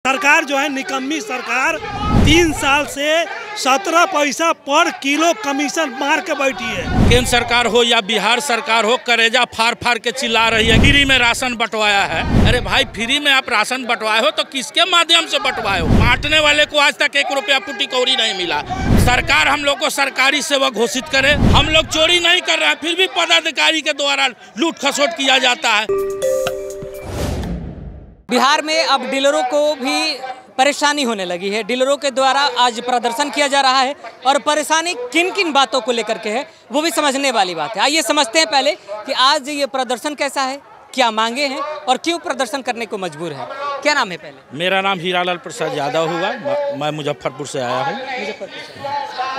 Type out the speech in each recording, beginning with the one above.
सरकार जो है निकम्मी सरकार 3 साल से 17 पैसा पर किलो कमीशन मार के बैठी है। केंद्र सरकार हो या बिहार सरकार हो, करेजा फाड़ फाड़ के चिल्ला रही है फ्री में राशन बंटवाया है। अरे भाई, फ्री में आप राशन बंटवाए हो तो किसके माध्यम से बंटवाए हो? बांटने वाले को आज तक 1 रुपया पुटी कौड़ी नहीं मिला। सरकार हम लोग को सरकारी सेवा घोषित करे। हम लोग चोरी नहीं कर रहे हैं, फिर भी पदाधिकारी के द्वारा लूट खसोट किया जाता है। बिहार में अब डीलरों को भी परेशानी होने लगी है। डीलरों के द्वारा आज प्रदर्शन किया जा रहा है और परेशानी किन किन बातों को लेकर के है वो भी समझने वाली बात है। आइए समझते हैं पहले कि आज ये प्रदर्शन कैसा है, क्या मांगे हैं और क्यों प्रदर्शन करने को मजबूर है। क्या नाम है पहले? मेरा नाम हीरालाल प्रसाद यादव हुआ। मैं मुजफ्फरपुर से आया हूँ।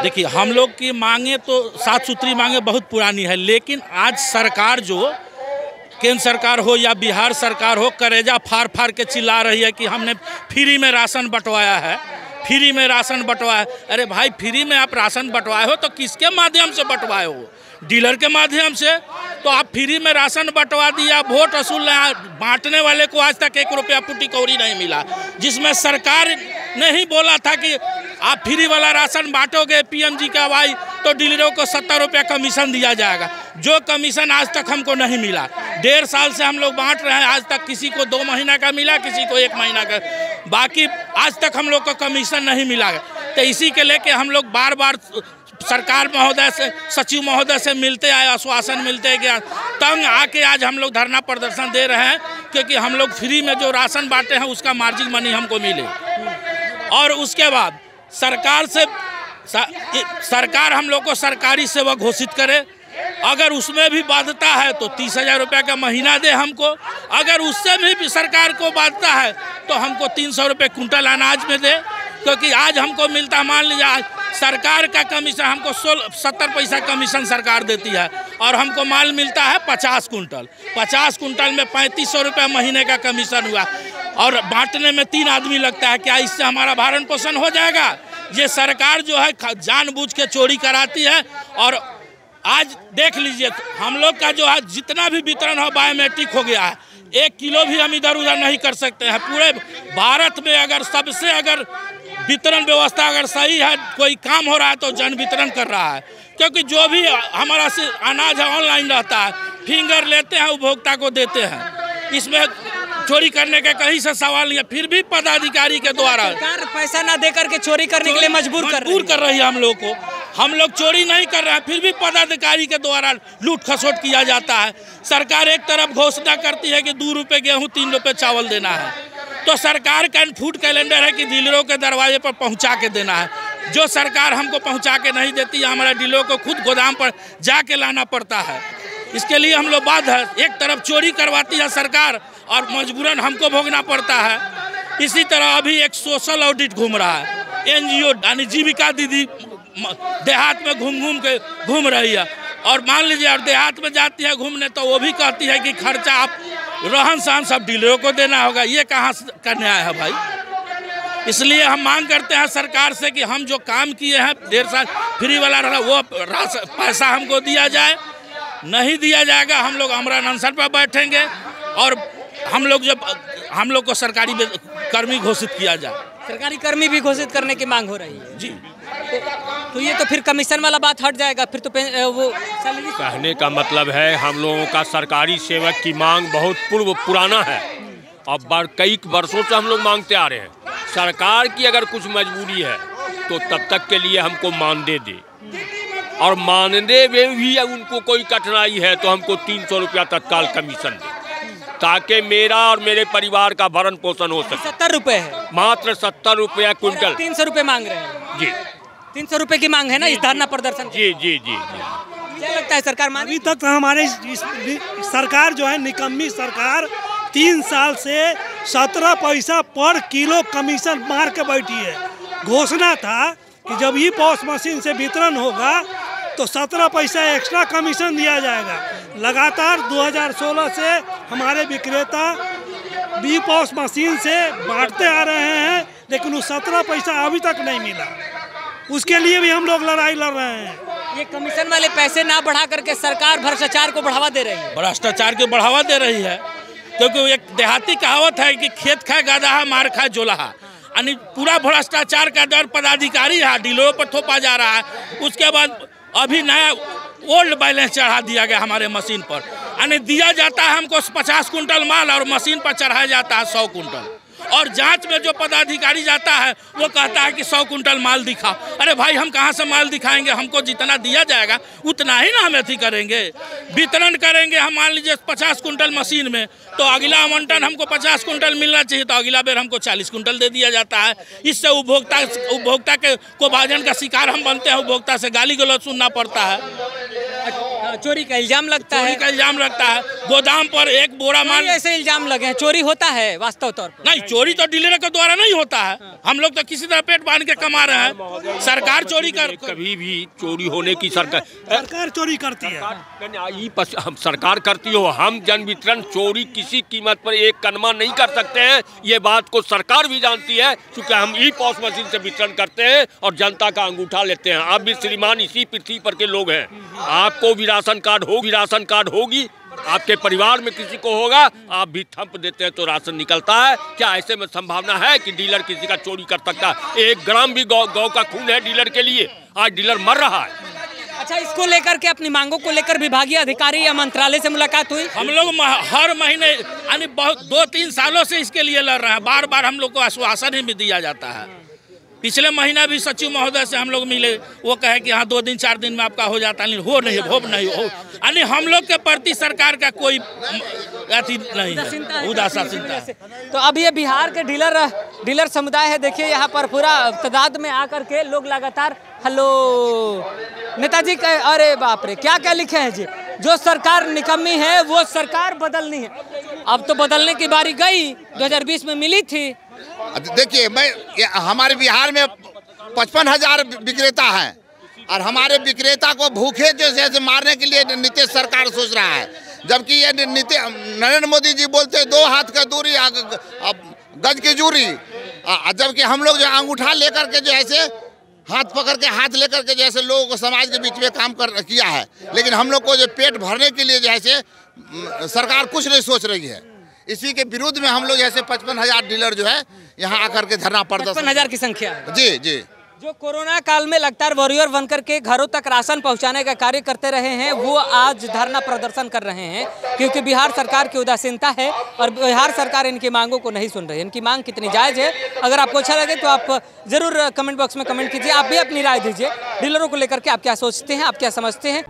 देखिए, हम लोग की मांगे तो साफ सुथरी मांगे बहुत पुरानी है, लेकिन आज सरकार जो केंद्र सरकार हो या बिहार सरकार हो, करेजा फाड़ फाड़ के चिल्ला रही है कि हमने फ्री में राशन बंटवाया है, फ्री में राशन बंटवाया है। अरे भाई, फ्री में आप राशन बंटवाए हो तो किसके माध्यम से बंटवाए हो? डीलर के माध्यम से। तो आप फ्री में राशन बंटवा दिया, वोट वसूल बांटने वाले को आज तक 1 रुपया पुटी कौड़ी नहीं मिला, जिसमें सरकार ने ही बोला था कि आप फ्री वाला राशन बांटोगे पीएमजी का भाई तो डीलरों को 70 रुपया कमीशन दिया जाएगा, जो कमीशन आज तक हमको नहीं मिला। 1.5 साल से हम लोग बांट रहे हैं, आज तक किसी को 2 महीना का मिला, किसी को 1 महीना का, बाकी आज तक हम लोग को कमीशन नहीं मिला। तो इसी के लेके हम लोग बार बार सरकार महोदय से, सचिव महोदय से मिलते आए, आश्वासन मिलते गया, तंग आके आज हम लोग धरना प्रदर्शन दे रहे हैं क्योंकि हम लोग फ्री में जो राशन बांटे हैं उसका मार्जिन मनी हमको मिले। और उसके बाद सरकार हम लोग को सरकारी सेवा घोषित करे। अगर उसमें भी बाध्यता है तो 30,000 रुपया का महीना दे हमको। अगर उससे भी सरकार को बाध्यता है तो हमको 300 रुपये कुंटल अनाज में दे, क्योंकि आज हमको मिलता, मान लीजिए सरकार का कमीशन हमको 70 पैसा कमीशन सरकार देती है और हमको माल मिलता है 50 कुंटल। 50 कुंटल में 3500 रुपये महीने का कमीशन हुआ और बांटने में 3 आदमी लगता है। क्या इससे हमारा भरण पोषण हो जाएगा? ये सरकार जो है जानबूझ के चोरी कराती है। और आज देख लीजिए, हम लोग का जो है जितना भी वितरण हो बायोमेट्रिक हो गया है। 1 किलो भी हम इधर उधर नहीं कर सकते हैं। पूरे भारत में अगर सबसे अगर वितरण व्यवस्था अगर सही है, कोई काम हो रहा है तो जन वितरण कर रहा है, क्योंकि जो भी हमारा अनाज है ऑनलाइन रहता है, फिंगर लेते हैं, उपभोक्ता को देते हैं। इसमें चोरी करने का कहीं से सवाल नहीं है। फिर भी पदाधिकारी के द्वारा सरकार पैसा ना देकर के चोरी करने के लिए मजबूर कर रही है हम लोग को। हम लोग चोरी नहीं कर रहे हैं, फिर भी पदाधिकारी के द्वारा लूट खसोट किया जाता है। सरकार एक तरफ घोषणा करती है कि 2 रुपये गेहूँ 3 रुपये चावल देना है, तो सरकार का फूड कैलेंडर है कि डीलरों के दरवाजे पर पहुंचा के देना है, जो सरकार हमको पहुंचा के नहीं देती है। हमारे डीलरों को खुद गोदाम पर जाके लाना पड़ता है। इसके लिए हम लोग बाध्य है। एक तरफ चोरी करवाती है सरकार और मजबूरन हमको भोगना पड़ता है। इसी तरह अभी एक सोशल ऑडिट घूम रहा है। NGO यानी जीविका दीदी देहात में घूम रही है, और मान लीजिए और देहात में जाती है घूमने तो वो भी कहती है कि खर्चा आप रहन सहन सब डीलरों को देना होगा। ये कहाँ का न्याय है भाई? इसलिए हम मांग करते हैं सरकार से कि हम जो काम किए हैं 1.5 साल फ्री वाला रहा, वो पैसा हमको दिया जाए। नहीं दिया जाएगा, हम लोग आमरण अनशन पर बैठेंगे और हम लोग को सरकारी कर्मी घोषित किया जाए। सरकारी कर्मी भी घोषित करने की मांग हो रही है जी। तो ये तो फिर कमीशन वाला बात हट जाएगा, फिर तो वो सैलरी। कहने का मतलब है हम लोगों का सरकारी सेवक की मांग बहुत पुराना है। अब कई वर्षों से हम लोग मांगते आ रहे हैं। सरकार की अगर कुछ मजबूरी है तो तब तक के लिए हमको मानदेय दे, और मानदेय में भी उनको कोई कठिनाई है तो हमको 300 रुपया तत्काल कमीशन दे, ताकि मेरा और मेरे परिवार का भरण पोषण हो सके। 70 रुपये है, मात्र 70 रुपया कुंटल। 300 रुपये मांग रहे हैं जी। 300 रुपये की मांग है ना इस धरना प्रदर्शन? जी जी जी। क्या लगता है सरकार अभी तक हमारे सरकार जो है निकम्मी सरकार 3 साल से 17 पैसा पर किलो कमीशन मार के बैठी है। घोषणा था कि जब ई पॉस मशीन से वितरण होगा तो 17 पैसा एक्स्ट्रा कमीशन दिया जाएगा। लगातार 2016 से हमारे विक्रेता बी पॉस मशीन से बांटते आ रहे हैं, लेकिन वो 17 पैसा अभी तक नहीं मिला। उसके लिए भी हम लोग लड़ाई लड़ रहे हैं। ये कमीशन वाले पैसे ना बढ़ा करके सरकार भ्रष्टाचार को बढ़ावा दे रही है। भ्रष्टाचार को बढ़ावा दे रही है। क्योंकि एक देहाती कहावत है कि खेत खाए गदहा मार खाए जोलहा, यानी पूरा भ्रष्टाचार का दर पदाधिकारी है, डीलरों पर थोपा जा रहा है। उसके बाद अभी नया ओल्ड बैलेंस चढ़ा दिया गया हमारे मशीन पर, यानी दिया जाता है हमको 50 कुंटल माल और मशीन पर चढ़ाया जाता है 100 कुंटल, और जांच में जो पदाधिकारी जाता है वो कहता है कि 100 कुंटल माल दिखाओ। अरे भाई हम कहाँ से माल दिखाएंगे, हमको जितना दिया जाएगा उतना ही ना हम अथी करेंगे, वितरण करेंगे। हम मान लीजिए 50 कुंटल मशीन में, तो अगला आवंटन हमको 50 कुंटल मिलना चाहिए, तो अगला बेर हमको 40 कुंटल दे दिया जाता है। इससे उपभोक्ता के को भाजन का शिकार हम बनते हैं, उपभोक्ता से गाली गलौज सुनना पड़ता है, चोरी का इल्जाम लगता है, गोदाम पर एक बोरा माल, ऐसे इल्जाम लगे हैं। चोरी होता है वास्तव तौर पर? नहीं, चोरी तो डीलर के द्वारा नहीं होता है, हम लोग तो किसी तरह पेट बांध के कमा रहे हैं। सरकार चोरी कर, कभी भी चोरी होने की सरकार चोरी करती है, हम सरकार करती हो, हम जन वितरण चोरी किसी कीमत पर एक कनमा नहीं कर सकते हैं। ये बात को सरकार भी जानती है, क्योंकि हम ई पॉस मशीन से वितरण करते हैं और जनता का अंगूठा लेते हैं। आप भी श्रीमान इसी पृथ्वी पर के लोग हैं, आपको भी राशन कार्ड होगी, आपके परिवार में किसी को होगा, आप भी थंप देते हैं तो राशन निकलता है। क्या ऐसे में संभावना है कि डीलर किसी का चोरी कर सकता है? 1 ग्राम भी गौ का खून है डीलर के लिए, आज डीलर मर रहा है। अच्छा, इसको लेकर के अपनी मांगों को लेकर विभागीय अधिकारी या मंत्रालय से मुलाकात हुई? हम लोग हर महीने यानी बहुत 2-3 सालों से इसके लिए लड़ रहे हैं, बार बार हम लोग को आश्वासन ही दिया जाता है। पिछले महीना भी सचिव महोदय से हम लोग मिले, वो कहे कि हाँ 2 दिन 4 दिन में आपका हो जाता है, हो नहीं हो, यानी हम लोग के प्रति सरकार का कोई अति नहीं है, उदासीनता है। तो अब ये बिहार के डीलर समुदाय है, देखिए यहाँ पर पूरा तादाद में आकर के लोग लगातार हेलो नेताजी का, अरे बाप रे क्या लिखे हैं जी, जो सरकार निकम्मी है वो सरकार बदलनी है। अब तो बदलने की बारी गई, 2020 में मिली थी। देखिए हमारे बिहार में 55,000 विक्रेता हैं और हमारे विक्रेता को भूखे जैसे मारने के लिए नीतीश सरकार सोच रहा है, जबकि ये नरेंद्र मोदी जी बोलते हैं 2 हाथ का दूरी गज की दूरी, जबकि हम लोग जो अंगूठा लेकर के जो ऐसे हाथ पकड़ के हाथ लेकर के जैसे लोगों को समाज के बीच में काम किया है, लेकिन हम लोग को जो पेट भरने के लिए जैसे सरकार कुछ नहीं सोच रही है। इसी के विरुद्ध में हम लोग जैसे 55,000 डीलर जो है यहाँ आकर के धरना प्रदर्शन, 55,000 की संख्या है। जी, जो कोरोना काल में लगातार वॉरियर बनकर के घरों तक राशन पहुंचाने का कार्य करते रहे हैं, वो आज धरना प्रदर्शन कर रहे हैं, क्योंकि बिहार सरकार की उदासीनता है और बिहार सरकार इनकी मांगों को नहीं सुन रही है। इनकी मांग कितनी जायज़ है, अगर आपको अच्छा लगे तो आप जरूर कमेंट बॉक्स में कमेंट कीजिए, आप भी अपनी राय दीजिए। डीलरों को लेकर के आप क्या सोचते हैं, आप क्या समझते हैं।